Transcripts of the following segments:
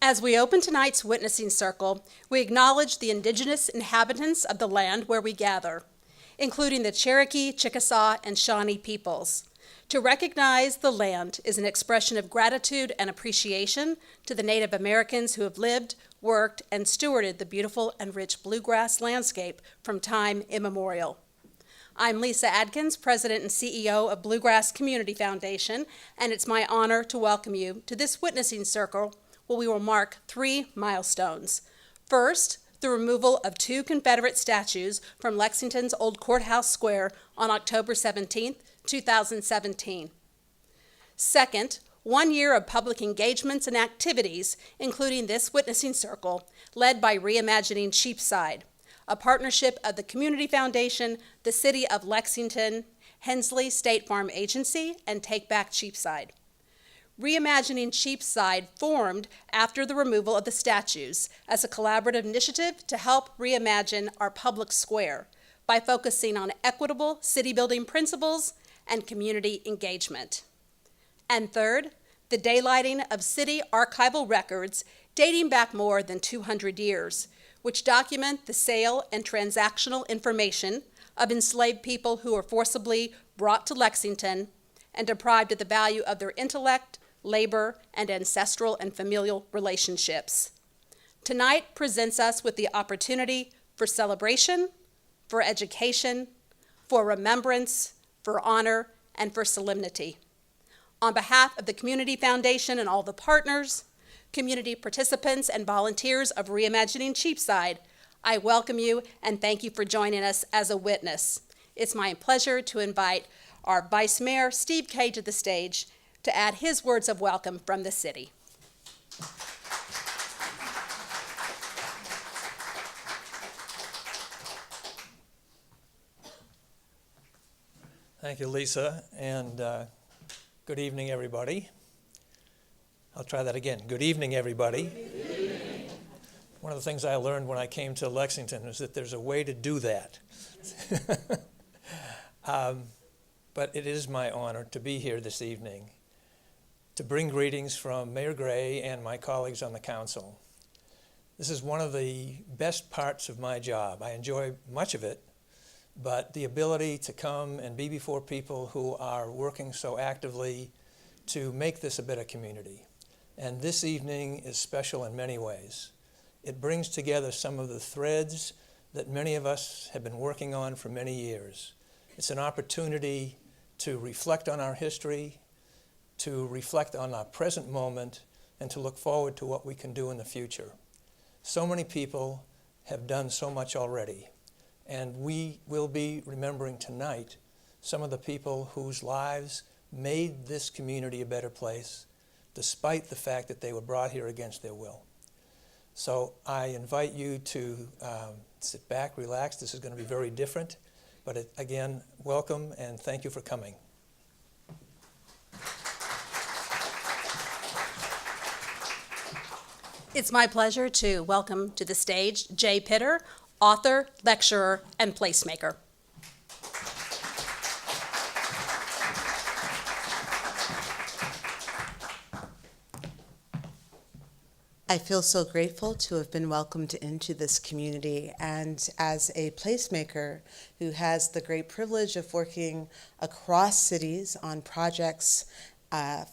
As we open tonight's witnessing circle, we acknowledge the indigenous inhabitants of the land where we gather, including the Cherokee, Chickasaw, and Shawnee peoples. To recognize the land is an expression of gratitude and appreciation to the Native Americans who have lived, worked, and stewarded the beautiful and rich bluegrass landscape from time immemorial. I'm Lisa Adkins, President and CEO of Bluegrass Community Foundation, and it's my honor to welcome you to this witnessing circle where we will mark 3 milestones. First, the removal of 2 Confederate statues from Lexington's Old Courthouse Square on October 17, 2017. Second, 1 year of public engagements and activities, including this witnessing circle, led by Reimagining Cheapside, a partnership of the Community Foundation, the City of Lexington, Hensley State Farm Agency, and Take Back Cheapside. Reimagining Cheapside formed after the removal of the statues as a collaborative initiative to help reimagine our public square by focusing on equitable city-building principles and community engagement. And third, the daylighting of city archival records dating back more than 200 years, which document the sale and transactional information of enslaved people who were forcibly brought to Lexington and deprived of the value of their intellect, labor, and ancestral and familial relationships. Tonight presents us with the opportunity for celebration, for education, for remembrance, for honor, and for solemnity. On behalf of the Community Foundation and all the partners, community participants, and volunteers of Reimagining Cheapside, I welcome you and thank you for joining us as a witness. It's my pleasure to invite our Vice Mayor, Steve Kay, to the stage to add his words of welcome from the city. Thank you, Lisa, and good evening, everybody. I'll try that again. Good evening, everybody. Good evening. One of the things I learned when I came to Lexington is that there's a way to do that. But it is my honor to be here this evening to bring greetings from Mayor Gray and my colleagues on the council. This is one of the best parts of my job. I enjoy much of it, but the ability to come and be before people who are working so actively to make this a better community. And this evening is special in many ways. It brings together some of the threads that many of us have been working on for many years. It's an opportunity to reflect on our history, to reflect on our present moment, and to look forward to what we can do in the future. So many people have done so much already, and we will be remembering tonight some of the people whose lives made this community a better place, despite the fact that they were brought here against their will. So I invite you to sit back, relax. This is going to be very different, but again, welcome and thank you for coming. It's my pleasure to welcome to the stage Jay Pitter, author, lecturer, and placemaker. I feel so grateful to have been welcomed into this community, and as a placemaker who has the great privilege of working across cities on projects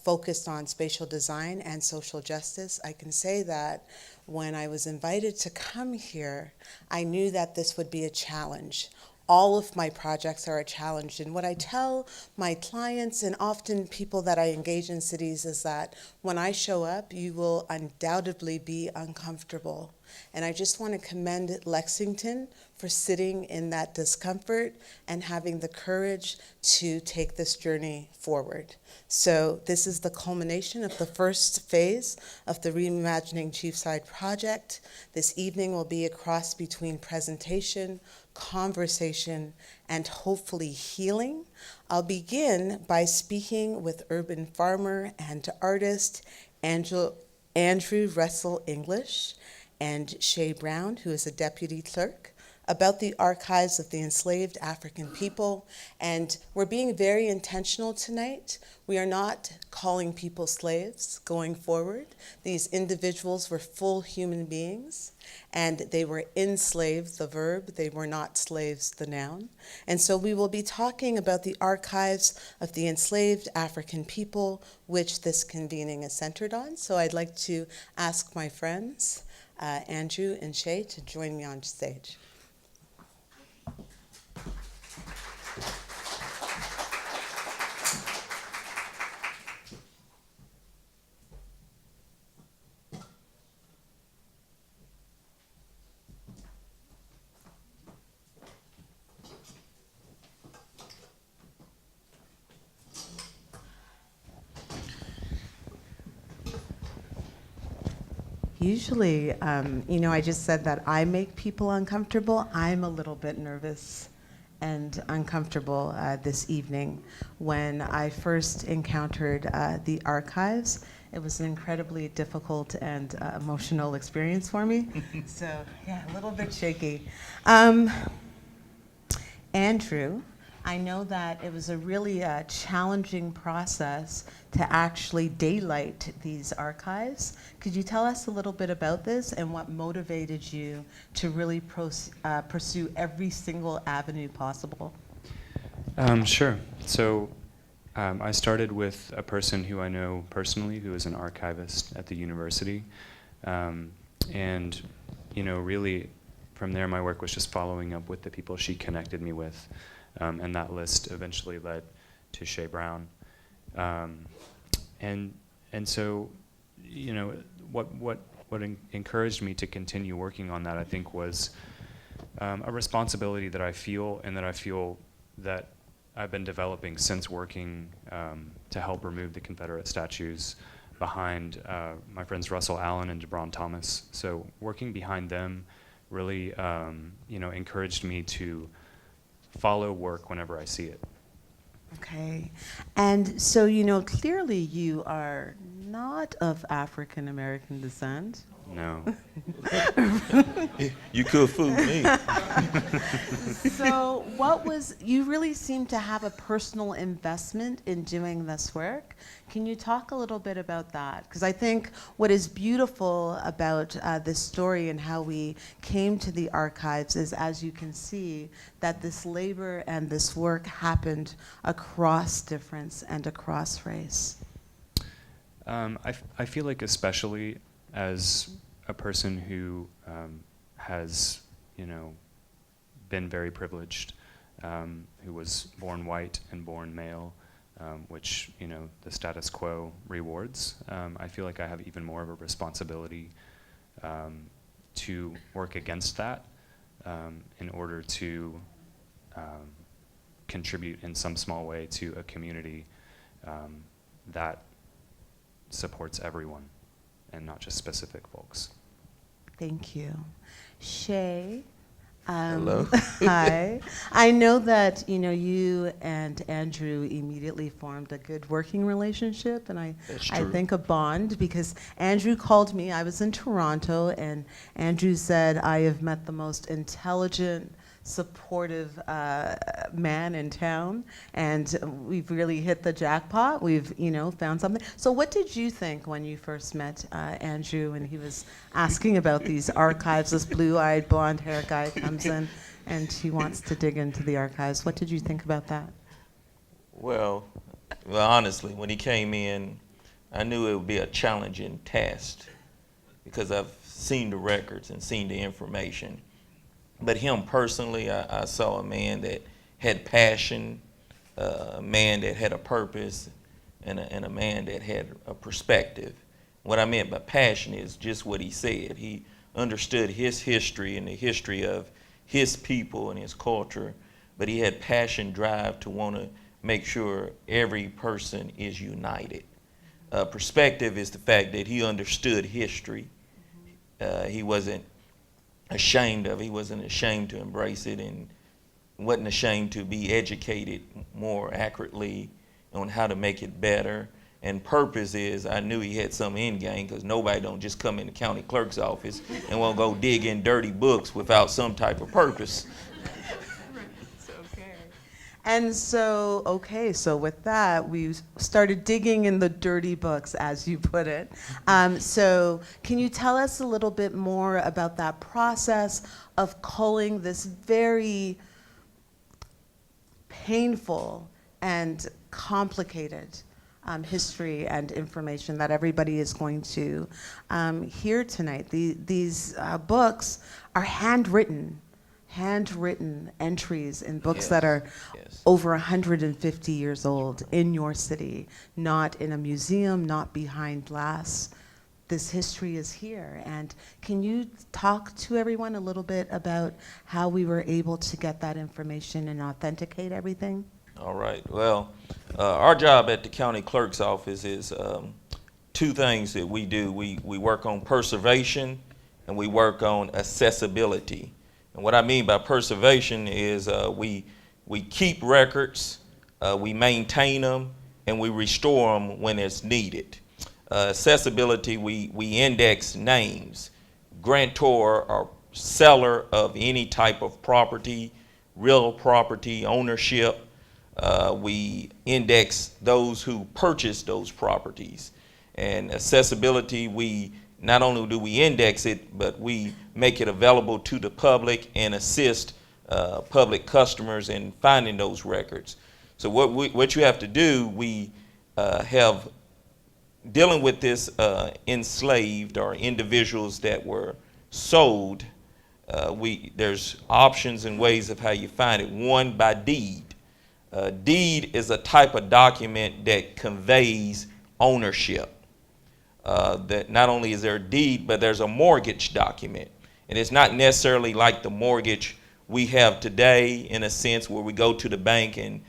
focused on spatial design and social justice, I can say that when I was invited to come here, I knew that this would be a challenge. All of my projects are a challenge, and what I tell my clients and often people that I engage in cities is that when I show up, you will undoubtedly be uncomfortable. And I just want to commend Lexington for sitting in that discomfort and having the courage to take this journey forward. So this is the culmination of the first phase of the Reimagining Cheapside project. This evening will be a cross between presentation, conversation, and hopefully healing. I'll begin by speaking with urban farmer and artist Andrew Russell English and Shay Brown, who is a deputy clerk about the archives of the enslaved African people, and we're being very intentional tonight. We are not calling people slaves going forward. These individuals were full human beings, and they were enslaved, the verb. They were not slaves, the noun. And so we will be talking about the archives of the enslaved African people, which this convening is centered on. So I'd like to ask my friends, Andrew and Shay, to join me on stage. Usually, I just said that I make people uncomfortable. I'm a little bit nervous and uncomfortable this evening. When I first encountered the archives, it was an incredibly difficult and emotional experience for me. So, yeah, a little bit shaky. Andrew, I know that it was a really challenging process to actually daylight these archives. Could you tell us a little bit about this and what motivated you to really pursue every single avenue possible? Sure. So I started with a person who I know personally, who is an archivist at the university. And, really from there, my work was just following up with the people she connected me with. And that list eventually led to Shay Brown. And so, what encouraged me to continue working on that, I think, was a responsibility that I feel, and that I feel that I've been developing since working to help remove the Confederate statues behind my friends Russell Allen and Jabron Thomas. So working behind them really, encouraged me to follow work whenever I see it. Okay. And so, clearly you are not of African American descent. No. You could fool me. So you really seem to have a personal investment in doing this work. Can you talk a little bit about that? Because I think what is beautiful about this story and how we came to the archives is, as you can see, that this labor and this work happened across difference and across race. I feel like, especially as a person who has, been very privileged, who was born white and born male, which, the status quo rewards, I feel like I have even more of a responsibility to work against that in order to contribute in some small way to a community that supports everyone and not just specific folks. Thank you. Shay. Hello. Hi. I know that you and Andrew immediately formed a good working relationship, and I think a bond, because Andrew called me. I was in Toronto, and Andrew said, I have met the most intelligent, supportive man in town, and we've really hit the jackpot. We've found something. So what did you think when you first met Andrew and he was asking about these archives? This blue-eyed blonde hair guy comes in and he wants to dig into the archives. What did you think about that? Well, honestly, when he came in, I knew it would be a challenging task because I've seen the records and seen the information. But him personally, I saw a man that had passion, a man that had a purpose, and a man that had a perspective. What I meant by passion is just what he said. He understood his history and the history of his people and his culture, but he had passion, drive to want to make sure every person is united. Perspective is the fact that he understood history. He wasn't ashamed of it. He wasn't ashamed to embrace it, and wasn't ashamed to be educated more accurately on how to make it better. And purpose is I knew he had some end game, because nobody don't just come in the county clerk's office and won't go dig in dirty books without some type of purpose. And so, okay, so with that, we started digging in the dirty books, as you put it. So can you tell us a little bit more about that process of culling this very painful and complicated history and information that everybody is going to hear tonight? These books are handwritten entries in books that are over 150 years old in your city, not in a museum, not behind glass. This history is here. And can you talk to everyone a little bit about how we were able to get that information and authenticate everything? All right. Well, our job at the county clerk's office is two things that we do. We work on preservation and we work on accessibility. And what I mean by preservation is we keep records, we maintain them, and we restore them when it's needed. Accessibility, we index names, grantor or seller of any type of property, real property ownership. We index those who purchase those properties. And accessibility, we not only do we index it, but we make it available to the public and assist public customers in finding those records. So what you have to do, we have dealing with this enslaved or individuals that were sold. There's options and ways of how you find it. One, by deed. Deed is a type of document that conveys ownership. That not only is there a deed, but there's a mortgage document. And it's not necessarily like the mortgage we have today, in a sense where we go to the bank and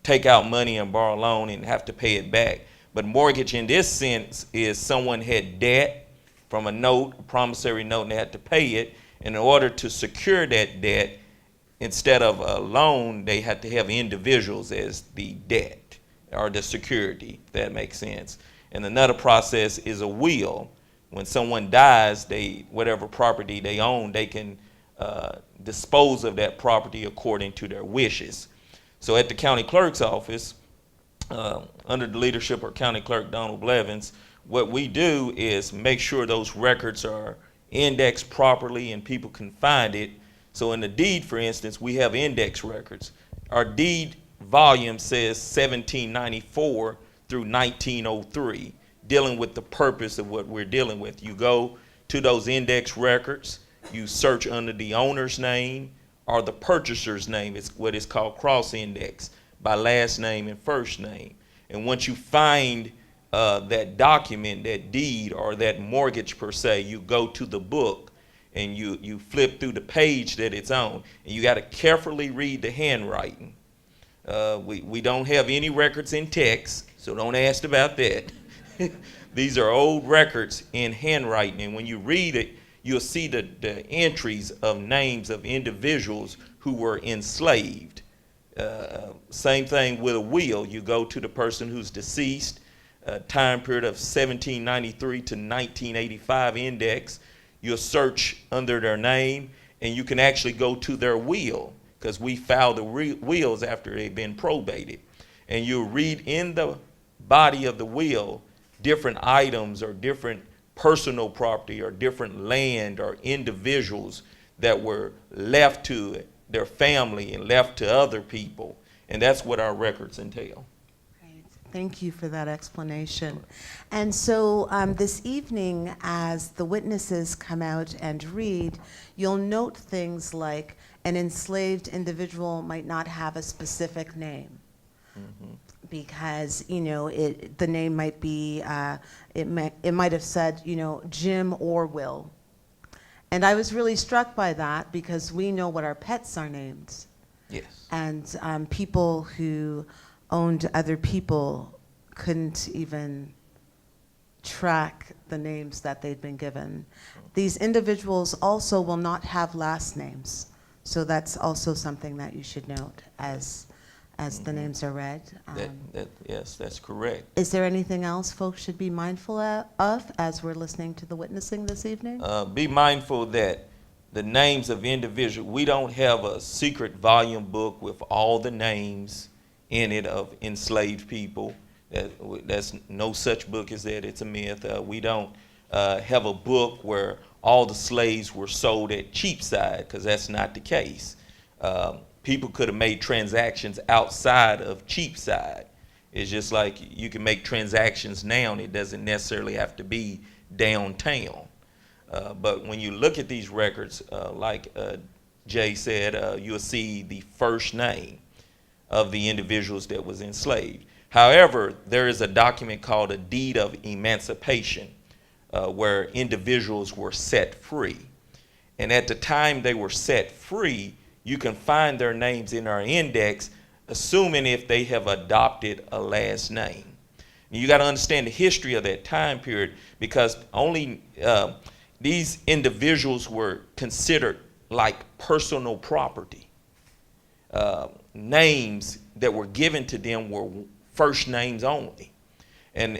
take out money and borrow a loan and have to pay it back. But mortgage in this sense is someone had debt from a note, a promissory note, and they had to pay it. And in order to secure that debt, instead of a loan, they had to have individuals as the debt or the security, if that makes sense. And another process is a will. When someone dies, whatever property they own, they can dispose of that property according to their wishes. So at the county clerk's office, under the leadership of County Clerk Donald Blevins, what we do is make sure those records are indexed properly and people can find it. So in the deed, for instance, we have index records. Our deed volume says 1794 through 1903, dealing with the purpose of what we're dealing with. You go to those index records, you search under the owner's name or the purchaser's name. It's what is called cross-index by last name and first name. And once you find that document, that deed or that mortgage per se, you go to the book and you flip through the page that it's on. And you got to carefully read the handwriting. We don't have any records in text, so don't ask about that. These are old records in handwriting, and when you read it, you'll see the entries of names of individuals who were enslaved. Same thing with a will. You go to the person who's deceased, time period of 1793 to 1985 index. You'll search under their name, and you can actually go to their will, because we file the wills after they've been probated. And you'll read in the body of the will different items or different personal property or different land or individuals that were left to their family and left to other people. And that's what our records entail. Great. Thank you for that explanation. And so this evening, as the witnesses come out and read, you'll note things like an enslaved individual might not have a specific name. Mm-hmm. Because the name might be it might have said Jim or Will, and I was really struck by that because we know what our pets are named. Yes. And people who owned other people couldn't even track the names that they'd been given. These individuals also will not have last names, so that's also something that you should note as as the names are read. Yes, that's correct. Is there anything else folks should be mindful of as we're listening to the witnessing this evening? Be mindful that the names of individuals, we don't have a secret volume book with all the names in it of enslaved people. That's no such book as that. It's a myth. We don't have a book where all the slaves were sold at Cheapside, because that's not the case. People could have made transactions outside of Cheapside. It's just like you can make transactions now, and it doesn't necessarily have to be downtown. But when you look at these records, like Jay said, you'll see the first name of the individuals that was enslaved. However, there is a document called a Deed of Emancipation, where individuals were set free. And at the time they were set free, you can find their names in our index, assuming if they have adopted a last name. And you got to understand the history of that time period, because only these individuals were considered like personal property. Names that were given to them were first names only. And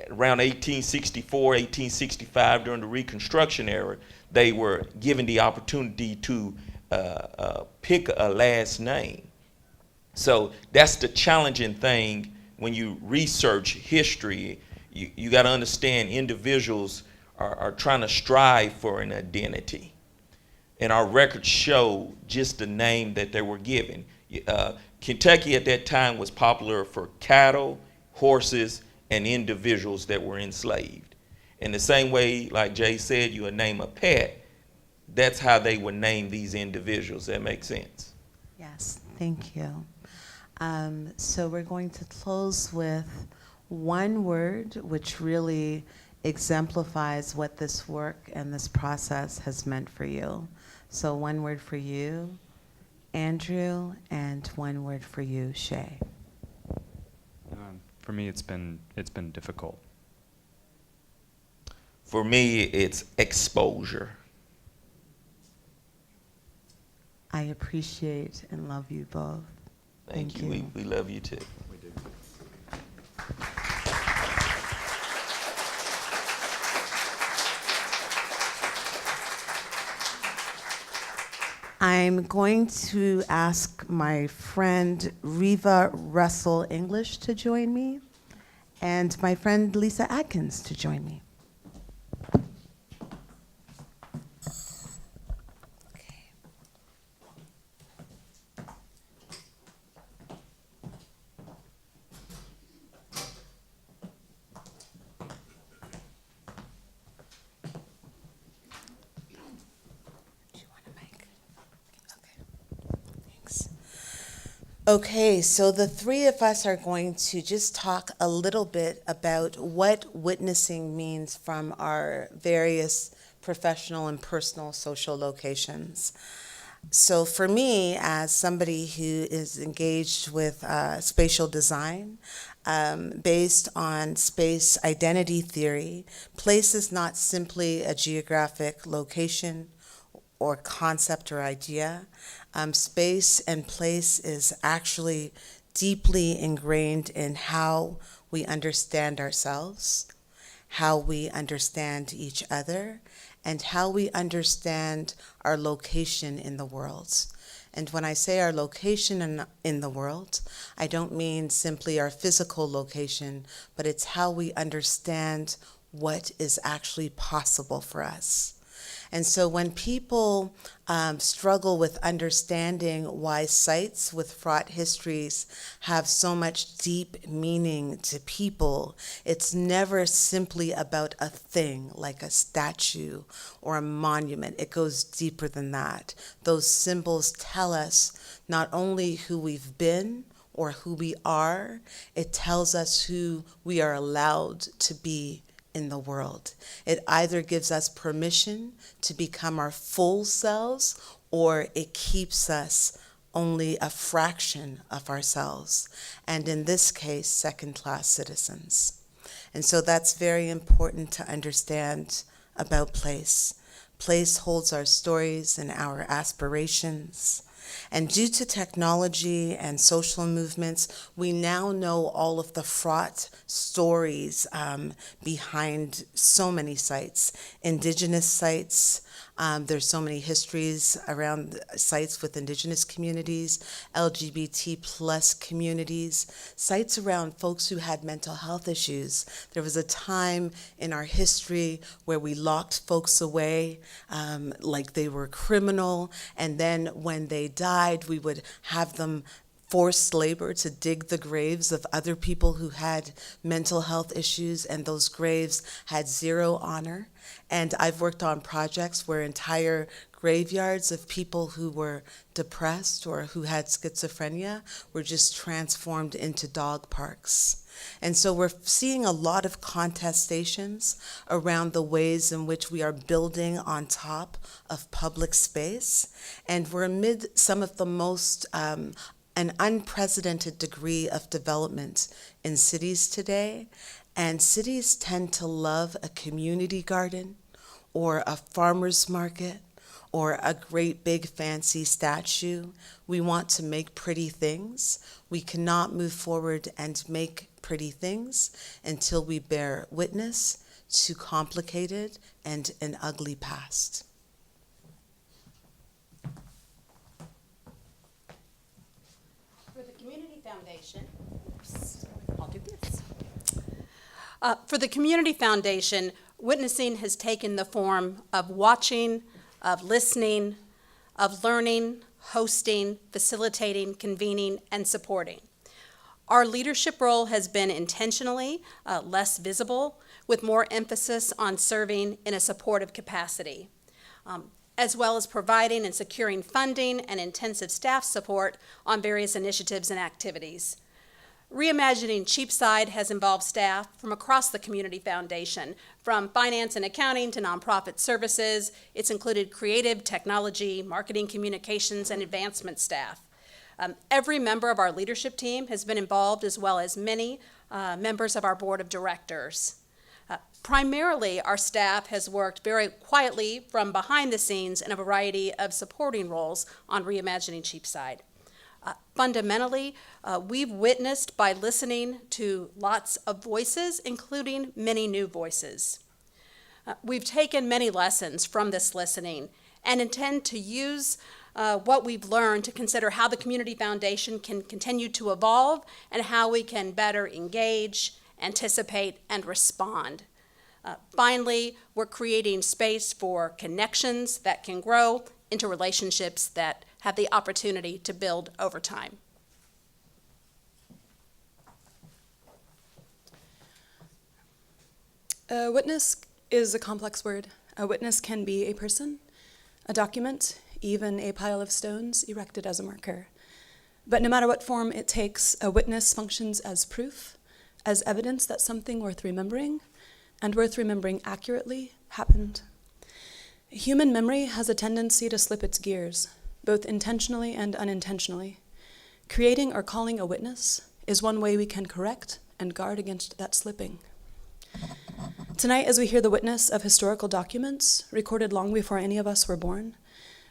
around 1864, 1865, during the Reconstruction era, they were given the opportunity to pick a last name. So that's the challenging thing when you research history. You got to understand individuals are trying to strive for an identity. And our records show just the name that they were given. Kentucky at that time was popular for cattle, horses, and individuals that were enslaved. In the same way, like Jay said, you would name a pet, that's how they would name these individuals. That makes sense? Yes, thank you. So we're going to close with one word which really exemplifies what this work and this process has meant for you. So one word for you, Andrew, and one word for you, Shay. For me, it's been difficult. For me, it's exposure. I appreciate and love you both. Thank you. We love you too. We do. I'm going to ask my friend Riva Russell English to join me, and my friend Lisa Atkins to join me. Okay, so the three of us are going to just talk a little bit about what witnessing means from our various professional and personal social locations. So for me, as somebody who is engaged with spatial design, based on space identity theory, place is not simply a geographic location or concept or idea. Space and place is actually deeply ingrained in how we understand ourselves, how we understand each other, and how we understand our location in the world. And when I say our location in the world, I don't mean simply our physical location, but it's how we understand what is actually possible for us. And so when people struggle with understanding why sites with fraught histories have so much deep meaning to people, it's never simply about a thing like a statue or a monument. It goes deeper than that. Those symbols tell us not only who we've been or who we are, it tells us who we are allowed to be in the world. It either gives us permission to become our full selves, or it keeps us only a fraction of ourselves, and in this case, second-class citizens. And so that's very important to understand about place. Place holds our stories and our aspirations. And due to technology and social movements, we now know all of the fraught stories behind so many sites, indigenous sites. There's so many histories around sites with indigenous communities, LGBT plus communities, sites around folks who had mental health issues. There was a time in our history where we locked folks away like they were criminal, and then when they died, we would have them forced labor to dig the graves of other people who had mental health issues, and those graves had zero honor. And I've worked on projects where entire graveyards of people who were depressed or who had schizophrenia were just transformed into dog parks. And so we're seeing a lot of contestations around the ways in which we are building on top of public space. And we're amid some of the most an unprecedented degree of development in cities today. And cities tend to love a community garden or a farmer's market or a great big fancy statue. We want to make pretty things. We cannot move forward and make pretty things until we bear witness to complicated and an ugly past. For the Community Foundation, I'll do this. For the Community Foundation, witnessing has taken the form of watching, of listening, of learning, hosting, facilitating, convening, and supporting. Our leadership role has been intentionally less visible, with more emphasis on serving in a supportive capacity, as well as providing and securing funding and intensive staff support on various initiatives and activities. Reimagining Cheapside has involved staff from across the Community Foundation, from finance and accounting to nonprofit services. It's included creative, technology, marketing, communications, and advancement staff. Every member of our leadership team has been involved, as well as many members of our board of directors. Primarily, our staff has worked very quietly from behind the scenes in a variety of supporting roles on Reimagining Cheapside. Fundamentally, we've witnessed by listening to lots of voices, including many new voices. We've taken many lessons from this listening and intend to use what we've learned to consider how the Community Foundation can continue to evolve and how we can better engage, anticipate, and respond. Finally, we're creating space for connections that can grow into relationships that have the opportunity to build over time. A witness is a complex word. A witness can be a person, a document, even a pile of stones erected as a marker. But no matter what form it takes, a witness functions as proof, as evidence that something worth remembering, and worth remembering accurately, happened. Human memory has a tendency to slip its gears, both intentionally and unintentionally. Creating or calling a witness is one way we can correct and guard against that slipping. Tonight, as we hear the witness of historical documents recorded long before any of us were born,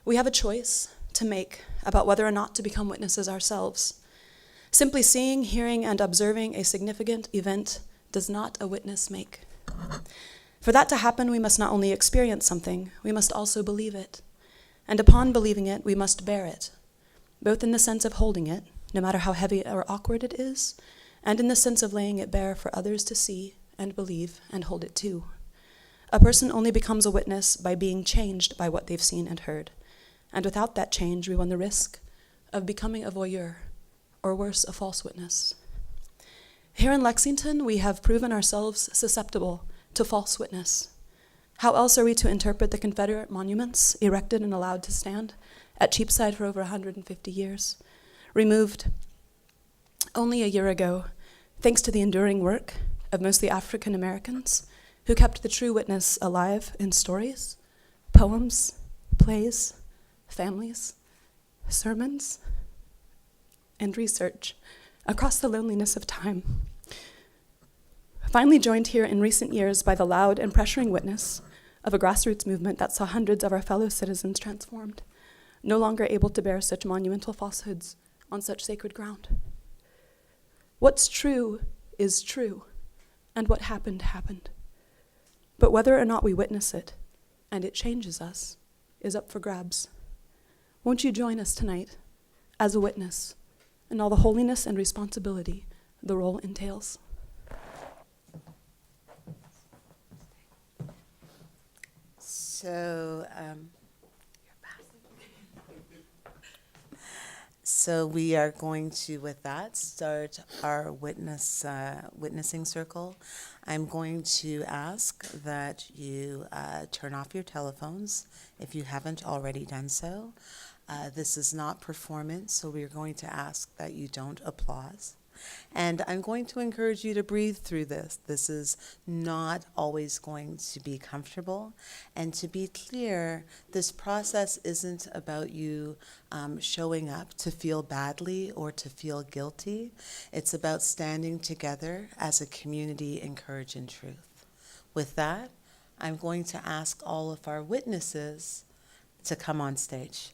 we have a choice to make about whether or not to become witnesses ourselves. Simply seeing, hearing, and observing a significant event does not a witness make. For that to happen, we must not only experience something, we must also believe it. And upon believing it, we must bear it, both in the sense of holding it, no matter how heavy or awkward it is, and in the sense of laying it bare for others to see and believe and hold it too. A person only becomes a witness by being changed by what they've seen and heard. And without that change, we run the risk of becoming a voyeur, or worse, a false witness. Here in Lexington, we have proven ourselves susceptible to false witness. How else are we to interpret the Confederate monuments erected and allowed to stand at Cheapside for over 150 years, removed only a year ago, thanks to the enduring work of mostly African Americans who kept the true witness alive in stories, poems, plays, families, sermons, and research across the loneliness of time. Finally joined here in recent years by the loud and pressuring witness of a grassroots movement that saw hundreds of our fellow citizens transformed, no longer able to bear such monumental falsehoods on such sacred ground. What's true is true, and what happened, happened. But whether or not we witness it, and it changes us, is up for grabs. Won't you join us tonight as a witness in all the holiness and responsibility the role entails? So we are going to, with that, start our witnessing circle. I'm going to ask that you turn off your telephones if you haven't already done so. This is not performance, so we're going to ask that you don't applause. And I'm going to encourage you to breathe through this. This is not always going to be comfortable. And to be clear, this process isn't about you showing up to feel badly or to feel guilty. It's about standing together as a community in courage and truth. With that, I'm going to ask all of our witnesses to come on stage.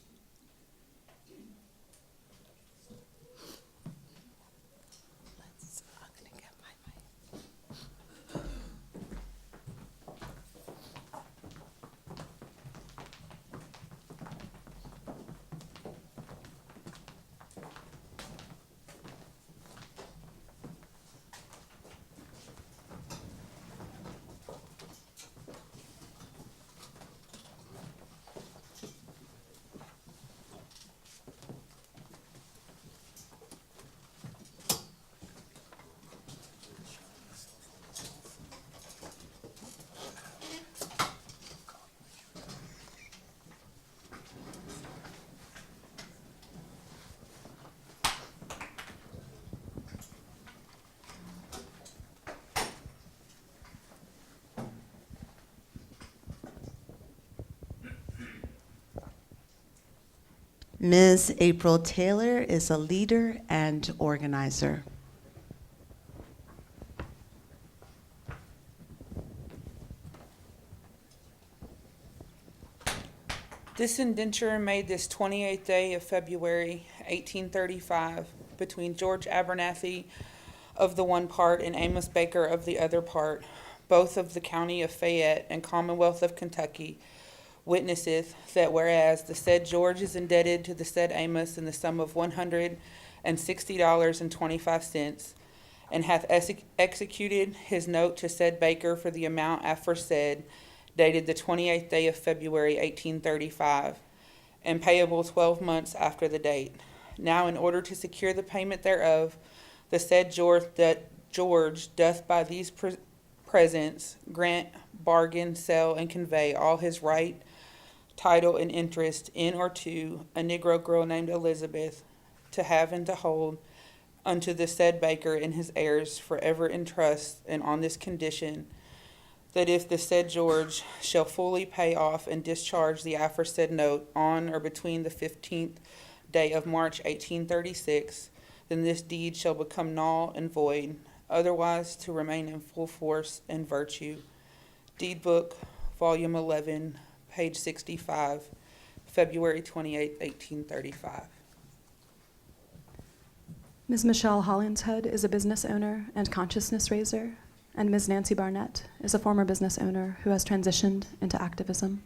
Ms. April Taylor is a leader and organizer. This indenture made this 28th day of February, 1835, between George Abernathy of the one part and Amos Baker of the other part, both of the county of Fayette and Commonwealth of Kentucky, witnesseth that whereas the said George is indebted to the said Amos in the sum of $160.25, and hath executed his note to said Baker for the amount aforesaid, dated the 28th day of February, 1835, and payable 12 months after the date. Now, in order to secure the payment thereof, the said George doth by these presents grant, bargain, sell, and convey all his right, title, and interest in or to a Negro girl named Elizabeth, to have and to hold unto the said Baker and his heirs forever in trust, and on this condition, that if the said George shall fully pay off and discharge the aforesaid note on or between the 15th day of March, 1836, then this deed shall become null and void, otherwise to remain in full force and virtue. Deed Book, Volume 11, page 65, February 28, 1835. Ms. Michelle Hollinshead is a business owner and consciousness raiser, and Ms. Nancy Barnett is a former business owner who has transitioned into activism.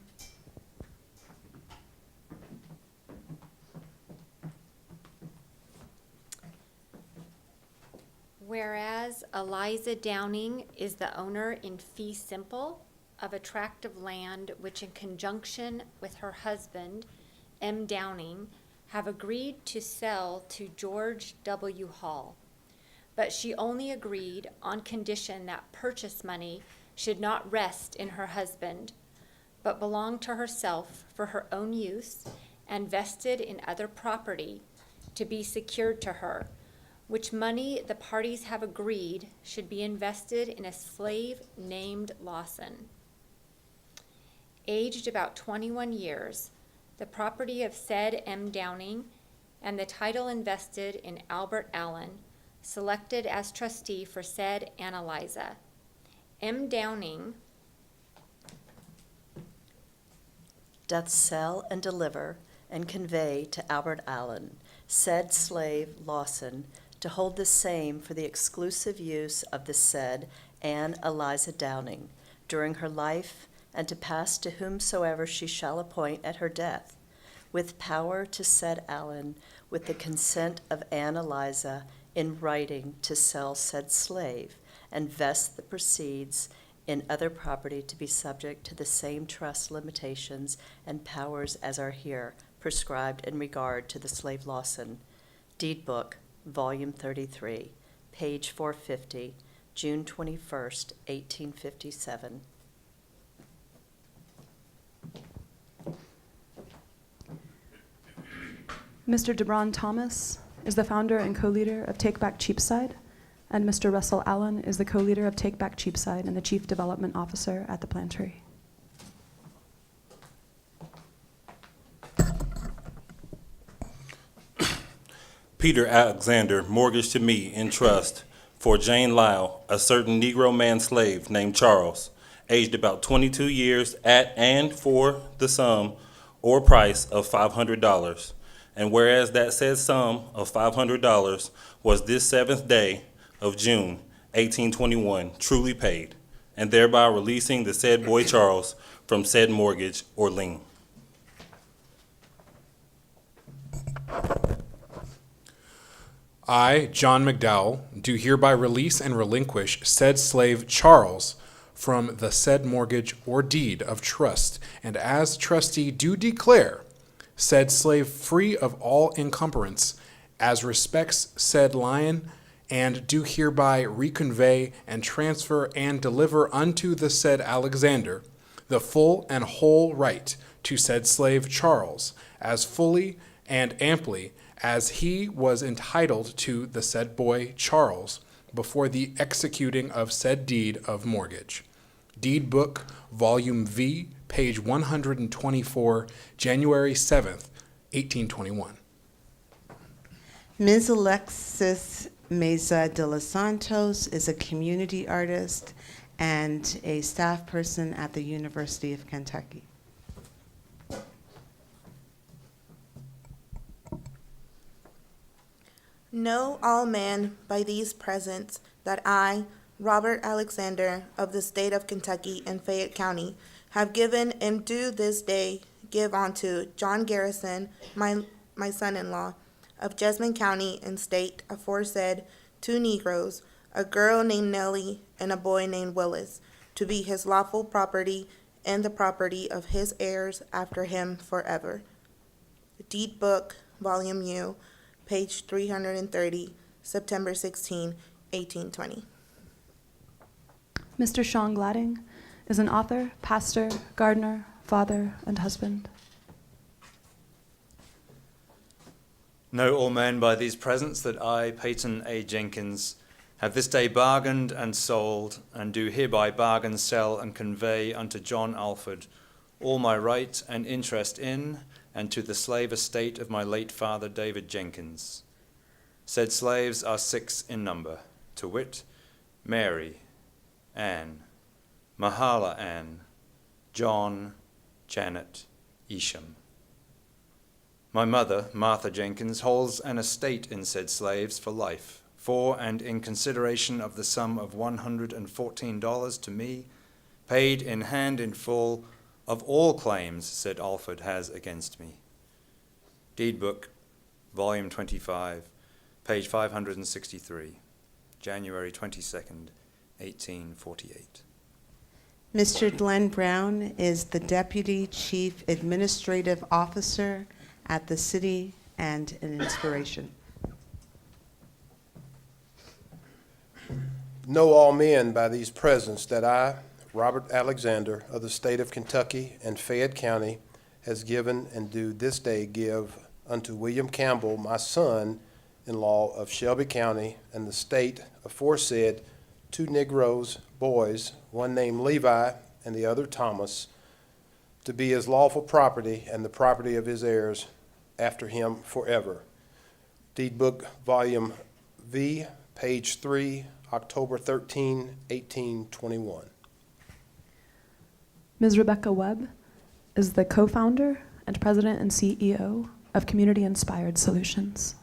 Whereas Eliza Downing is the owner in fee simple of a tract of land which, in conjunction with her husband, M. Downing, have agreed to sell to George W. Hall. But she only agreed on condition that purchase money should not rest in her husband, but belong to herself for her own use and vested in other property to be secured to her, which money the parties have agreed should be invested in a slave named Lawson. Aged about 21 years, the property of said M. Downing and the title invested in Albert Allen, selected as trustee for said Annalisa. M. Downing doth sell and deliver and convey to Albert Allen, said slave Lawson, to hold the same for the exclusive use of the said Anne Eliza Downing during her life, and to pass to whomsoever she shall appoint at her death, with power to said Allen, with the consent of Anne Eliza, in writing to sell said slave, and vest the proceeds in other property to be subject to the same trust limitations and powers as are here prescribed in regard to the slave Lawson. Deed Book, Volume 33, page 450, June 21st, 1857. Mr. DeBron Thomas is the founder and co-leader of Take Back Cheapside, and Mr. Russell Allen is the co-leader of Take Back Cheapside and the Chief Development Officer at the Plantry. Peter Alexander mortgaged to me in trust for Jane Lyle, a certain Negro man slave named Charles, aged about 22 years, at and for the sum or price of $500. And whereas that said sum of $500 was this 7th day of June, 1821, truly paid, and thereby releasing the said boy Charles from said mortgage or lien. I, John McDowell, do hereby release and relinquish said slave Charles from the said mortgage or deed of trust, and as trustee do declare said slave free of all encumbrance as respects said lion, and do hereby reconvey and transfer and deliver unto the said Alexander the full and whole right to said slave Charles, as fully and amply as he was entitled to the said boy Charles before the executing of said deed of mortgage. Deed Book, Volume V, page 124, January 7th, 1821. Ms. Alexis Meza de los Santos is a community artist and a staff person at the University of Kentucky. Know all men by these presents that I, Robert Alexander, of the state of Kentucky and Fayette County, have given and do this day give unto John Garrison, my son-in-law, of Jessamine County and state aforesaid, 2 Negroes, a girl named Nellie and a boy named Willis, to be his lawful property and the property of his heirs after him forever. Deed Book, Volume U, page 330, September 16, 1820. Mr. Sean Gladding is an author, pastor, gardener, father, and husband. Know all men by these presents that I, Peyton A. Jenkins, have this day bargained and sold, and do hereby bargain, sell, and convey unto John Alford all my right and interest in, and to the slave estate of my late father David Jenkins. Said slaves are 6 in number, to wit, Mary, Anne, Mahala Ann, John, Janet, Isham. My mother, Martha Jenkins, holds an estate in said slaves for life, for and in consideration of the sum of $114 to me, paid in hand in full, of all claims said Alford has against me. Deed Book, Volume 25, page 563, January 22nd, 1848. Mr. Glenn Brown is the Deputy Chief Administrative Officer at the city and an inspiration. Know all men by these presents that I, Robert Alexander, of the state of Kentucky and Fayette County, has given and do this day give unto William Campbell, my son-in-law of Shelby County and the state aforesaid, 2 Negroes, boys, one named Levi and the other Thomas, to be his lawful property and the property of his heirs after him forever. Deed Book, Volume V, page 3, October 13, 1821. Ms. Rebecca Webb is the co-founder and President and CEO of Community Inspired Solutions.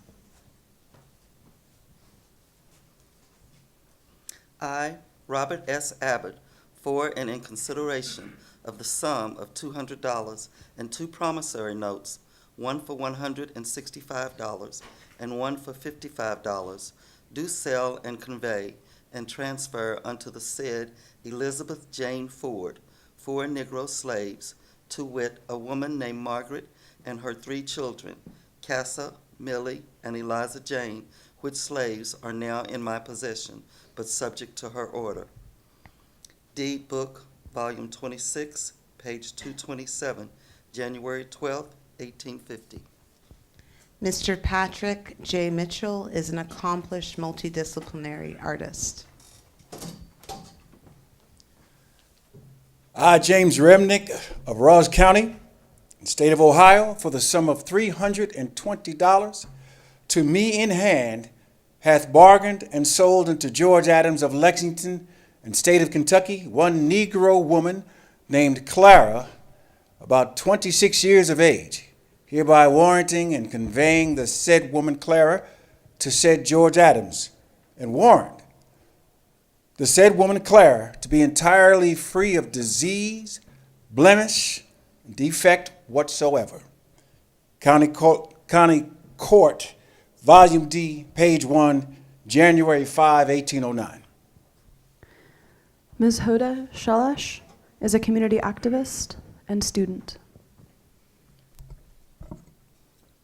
I, Robert S. Abbott, for and in consideration of the sum of $200 and 2 promissory notes, one for $165 and one for $55, do sell and convey and transfer unto the said Elizabeth Jane Ford 4 Negro slaves, to wit, a woman named Margaret and her 3 children, Cassa, Millie, and Eliza Jane, which slaves are now in my possession, but subject to her order. Deed Book, Volume 26, page 227, January 12, 1850. Mr. Patrick J. Mitchell is an accomplished multidisciplinary artist. I, James Remnick of Ross County, state of Ohio, for the sum of $320, to me in hand, hath bargained and sold unto George Adams of Lexington and state of Kentucky one Negro woman named Clara, about 26 years of age, hereby warranting and conveying the said woman Clara to said George Adams, and warned the said woman Clara to be entirely free of disease, blemish, and defect whatsoever. County Court, Volume D, page 1, January 5, 1809. Ms. Hoda Shalash is a community activist and student.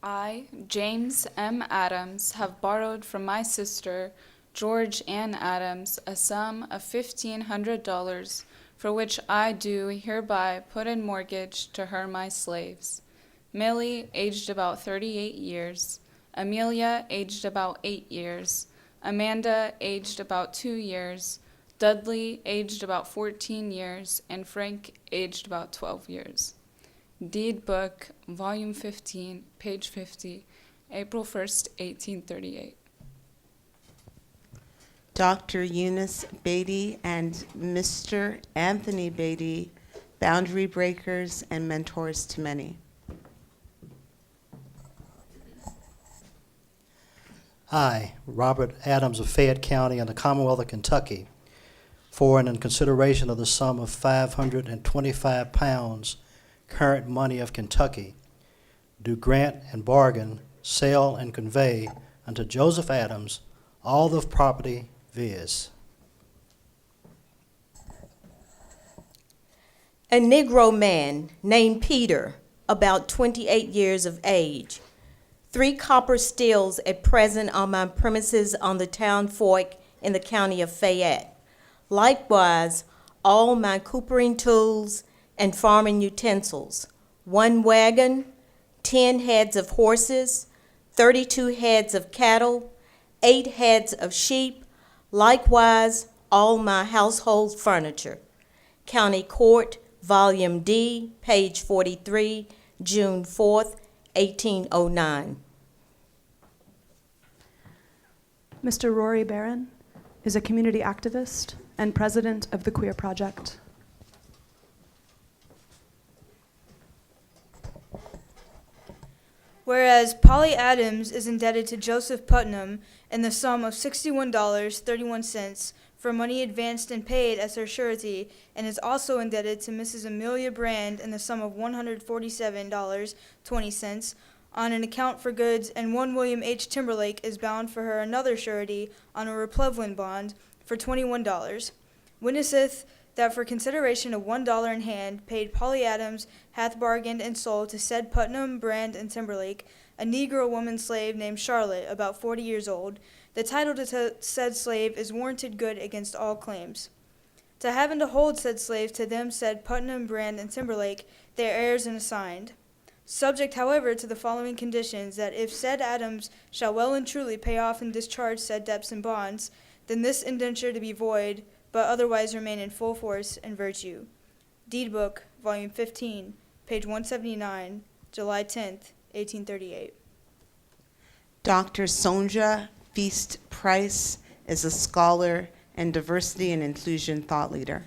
I, James M. Adams, have borrowed from my sister, George Ann Adams, a sum of $1,500, for which I do hereby put in mortgage to her my slaves. Millie, aged about 38 years, Amelia, aged about 8 years, Amanda, aged about 2 years, Dudley, aged about 14 years, and Frank, aged about 12 years. Deed Book, Volume 15, page 50, April 1st, 1838. Dr. Eunice Beatty and Mr. Anthony Beatty, boundary breakers and mentors to many. I, Robert Adams of Fayette County and the Commonwealth of Kentucky, for and in consideration of the sum of 525 pounds current money of Kentucky, do grant and bargain, sell and convey unto Joseph Adams all the property viz. A Negro man named Peter, about 28 years of age, 3 copper stills at present on my premises on the town fork in the county of Fayette. Likewise, all my coopering tools and farming utensils, 1 wagon, 10 heads of horses, 32 heads of cattle, 8 heads of sheep, likewise all my household furniture. County Court, Volume D, page 43, June 4th, 1809. Mr. Rory Barron is a community activist and president of the Queer Project. Whereas Polly Adams is indebted to Joseph Putnam in the sum of $61.31 for money advanced and paid as her surety, and is also indebted to Mrs. Amelia Brand in the sum of $147.20 on an account for goods, and one William H. Timberlake is bound for her another surety on a replevin bond for $21. Witnesseth that for consideration of $1 in hand, paid Polly Adams hath bargained and sold to said Putnam, Brand, and Timberlake a Negro woman slave named Charlotte, about 40 years old. The title to said slave is warranted good against all claims. To have and to hold said slave to them said Putnam, Brand, and Timberlake, their heirs and assigned. Subject, however, to the following conditions, that if said Adams shall well and truly pay off and discharge said debts and bonds, then this indenture to be void, but otherwise remain in full force and virtue. Deed Book, Volume 15, page 179, July 10th, 1838. Dr. Sonja Feast Price is a scholar and diversity and inclusion thought leader.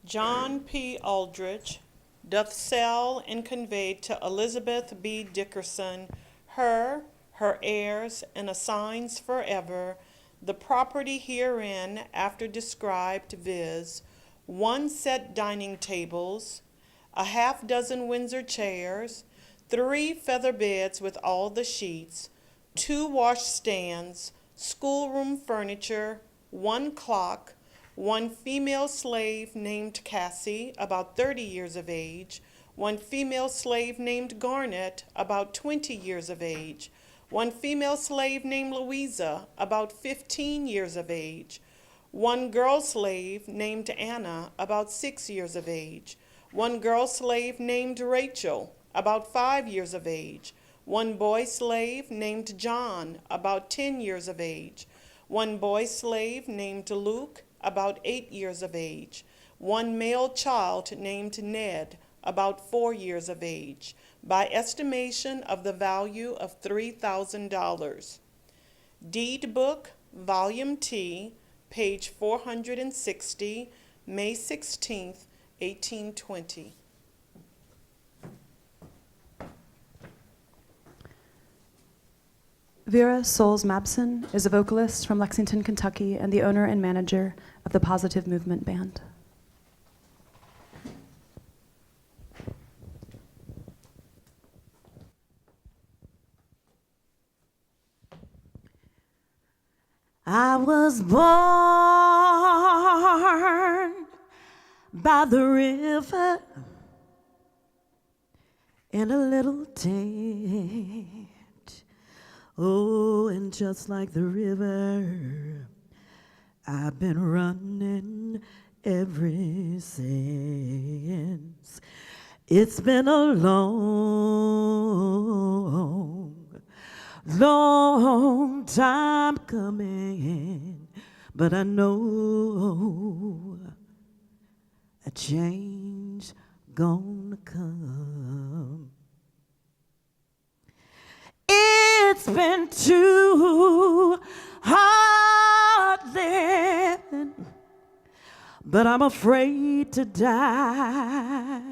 John P. Aldrich, doth sell and convey to Elizabeth B. Dickerson, her heirs, and assigns forever the property herein after described, viz., 1 set dining tables, a half dozen Windsor chairs, 3 feather beds with all the sheets, 2 washstands, schoolroom furniture, 1 clock, 1 female slave named Cassie, about 30 years of age, 1 female slave named Garnet, about 20 years of age, 1 female slave named Louisa, about 15 years of age, 1 girl slave named Anna, about 6 years of age, 1 girl slave named Rachel, about 5 years of age, 1 boy slave named John, about 10 years of age, 1 boy slave named Luke, about 8 years of age, 1 male child named Ned, about 4 years of age, by estimation of the value of $3,000. Deed Book, Volume T, page 460, May 16th, 1820. Vera Souls Mabson is a vocalist from Lexington, Kentucky, and the owner and manager of the Positive Movement Band. I was born by the river in a little tent. Oh, and just like the river, I've been running ever since. It's been a long time coming, but I know a change gonna come. It's been too hard living, but I'm afraid to die.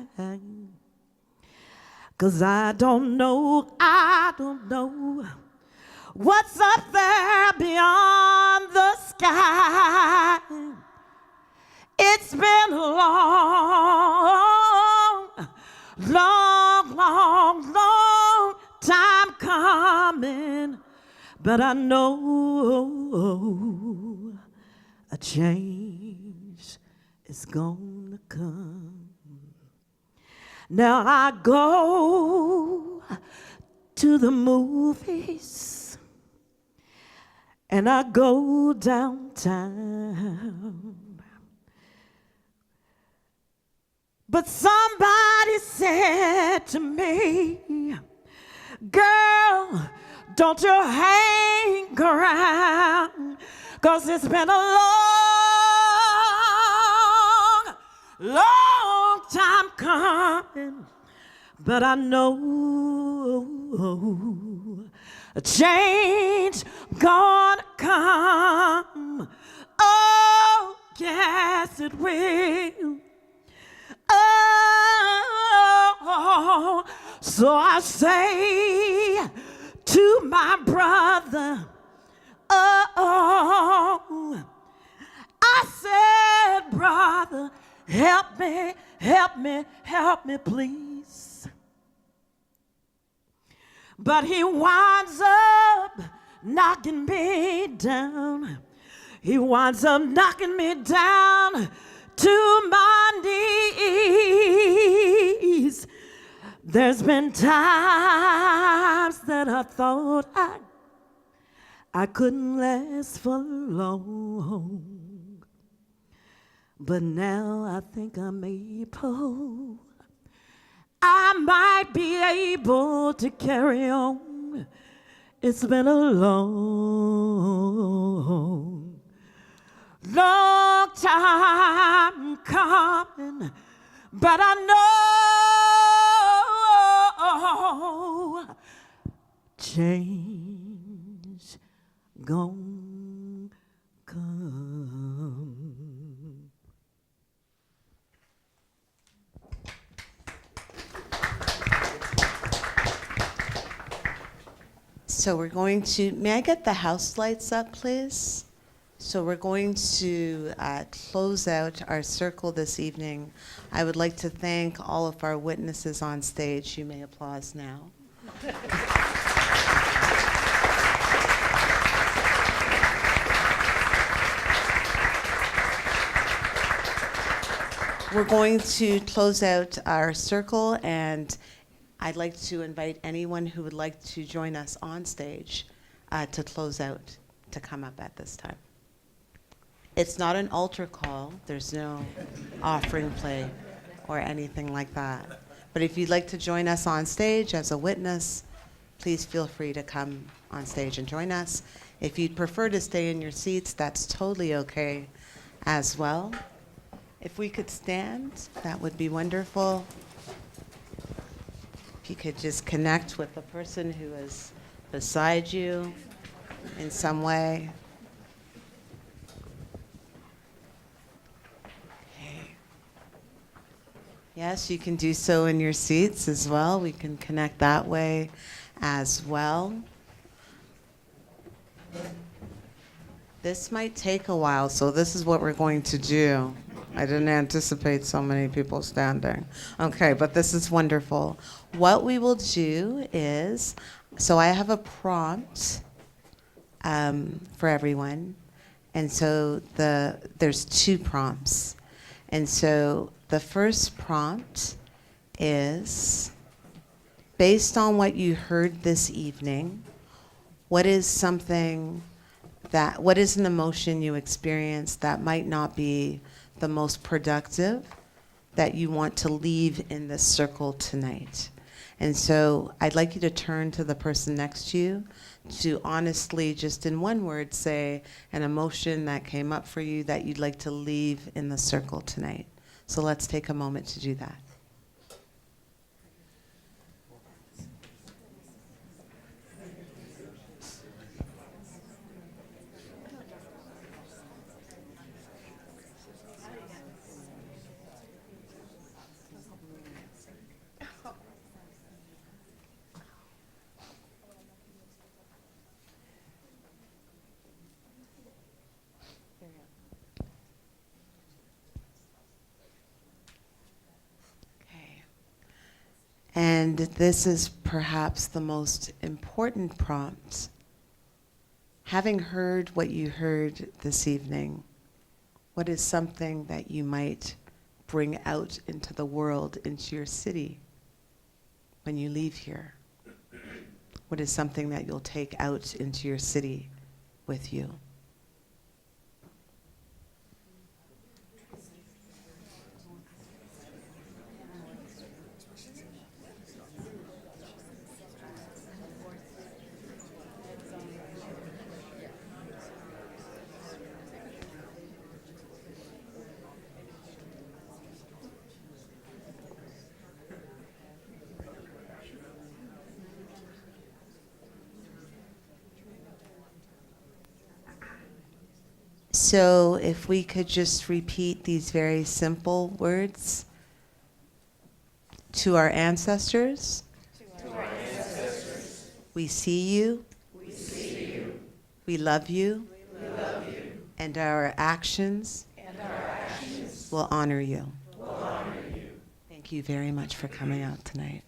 'Cause I don't know what's up there beyond the sky. It's been a long time coming, but I know a change is gonna come. Now I go to the movies and I go downtown, but somebody said to me, girl, don't you hang around, 'cause it's been a long time coming, but I know a change gonna come. Oh, yes it will. Oh, so I say to my brother, oh, I said, brother, help me, please. But he winds up knocking me down. He winds up knocking me down to my knees. There's been times that I thought I couldn't last for long, but now I think I'm able. I might be able to carry on. It's been a long time coming, but I know change gon' come. So we're going to, may I get the house lights up, please? So we're going to close out our circle this evening. I would like to thank all of our witnesses on stage. You may applause now. We're going to close out our circle, and I'd like to invite anyone who would like to join us on stage to close out to come up at this time. It's not an altar call. There's no offering play or anything like that. But if you'd like to join us on stage as a witness, please feel free to come on stage and join us. If you'd prefer to stay in your seats, that's totally okay as well. If we could stand, that would be wonderful. If you could just connect with the person who is beside you in some way. Okay. Yes, you can do so in your seats as well. We can connect that way as well. This might take a while, so this is what we're going to do. I didn't anticipate so many people standing. Okay, but this is wonderful. What we will do is, so I have a prompt for everyone. And so there's 2 prompts. And so the first prompt is, based on what you heard this evening, what is an emotion you experienced that might not be the most productive that you want to leave in this circle tonight? And so I'd like you to turn to the person next to you to honestly, just in one word, say an emotion that came up for you that you'd like to leave in the circle tonight. So let's take a moment to do that. And this is perhaps the most important prompt. Having heard what you heard this evening, what is something that you might bring out into the world, into your city, when you leave here? What is something that you'll take out into your city with you? So if we could just repeat these very simple words to our ancestors. We see you. We love you. And our actions will honor you. Thank you very much for coming out tonight.